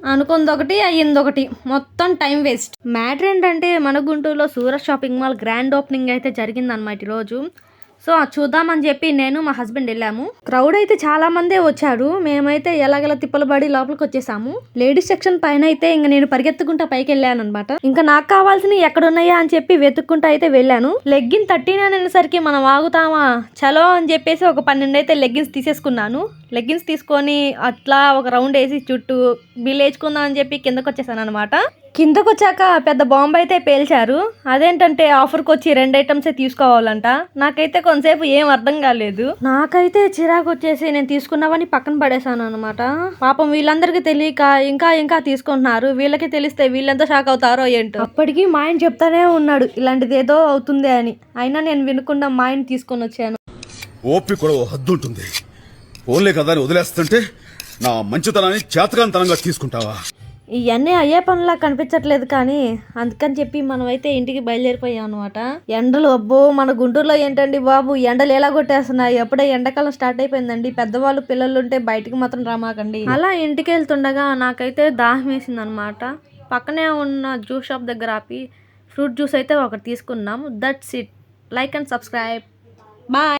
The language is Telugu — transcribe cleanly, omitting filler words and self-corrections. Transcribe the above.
అనుకుందొకటి అయ్యిందొకటి, మొత్తం టైం వేస్ట్. మ్యాటర్ ఏంటంటే మన గుంటూరులో Surat shopping mall grand opening అయితే జరిగిందనమాట ఈరోజు. సో అది చూద్దామని చెప్పి నేను మా హస్బెండ్ వెళ్ళాము. క్రౌడ్ అయితే చాలా మందే వచ్చారు. మేమైతే ఎలాగలా తిప్పలు పడి లోపలికి వచ్చేసాము. లేడీస్ సెక్షన్ పైన అయితే ఇంక నేను పరిగెత్తుకుంటా పైకి వెళ్ళాను అనమాట. ఇంకా నాకు కావాల్సినవి ఎక్కడున్నాయా అని చెప్పి వెతుక్కుంటా అయితే వెళ్ళాను. లెగ్గిన్ 39 అనేసరికి మనం ఆగుతామా, చలో అని చెప్పేసి ఒక 12 అయితే లెగ్గిన్స్ తీసేసుకున్నాను. లెగ్గిన్స్ తీసుకొని అట్లా ఒక రౌండ్ వేసి చుట్టూ బిల్ వేసుకుందాం అని చెప్పి కిందకు వచ్చేసాను అనమాట. కిందకు వచ్చాక పెద్ద బాంబు అయితే పేల్చారు. అదేంటంటే ఆఫర్కి వచ్చి 2 ఐటమ్సే తీసుకోవాలంట. నాకైతే కొంతసేపు ఏం అర్థం కాలేదు. నాకైతే చిరాకు వచ్చేసి నేను తీసుకున్నావని పక్కన పడేసాను అనమాట. పాపం వీళ్ళందరికీ తెలియక ఇంకా ఇంకా తీసుకుంటున్నారు. వీళ్ళకి తెలిస్తే వీళ్ళెంత షాక్ అవుతారో ఏంటో. అప్పటికి మా ఆయన చెప్తానే ఉన్నాడు ఇలాంటిది ఏదో అవుతుంది అని. అయినా నేను వినకుండా మా ఆయన తీసుకొని వచ్చాను. ఓపి కూడా ఓ హద్దు ఉంటుంది. ఓన్లే కదా అని వదిలేస్తుంటే నా మంచితనాన్ని చేతకాంతనంగా తీసుకుంటావా? ఇవన్నీ అయ్యే పనులా కనిపించట్లేదు కానీ అందుకని చెప్పి మనమైతే ఇంటికి బయలుదేరిపోయాం అనమాట. ఎండలు అబ్బో మన గుంటూరులో ఏంటండి బాబు, ఎండలు ఎలా కొట్టేస్తున్నాయి. ఎప్పుడే ఎండాకాలం స్టార్ట్ అయిపోయిందండి. పెద్దవాళ్ళు పిల్లలు ఉంటే బయటికి మాత్రం రామాకండి. అలా ఇంటికి వెళ్తుండగా నాకైతే దాహం వేసింది అనమాట. పక్కనే ఉన్న జ్యూస్ షాప్ దగ్గర ఆపి ఫ్రూట్ జ్యూస్ అయితే ఒకటి తీసుకున్నాం. That's it. Like and subscribe. Bye.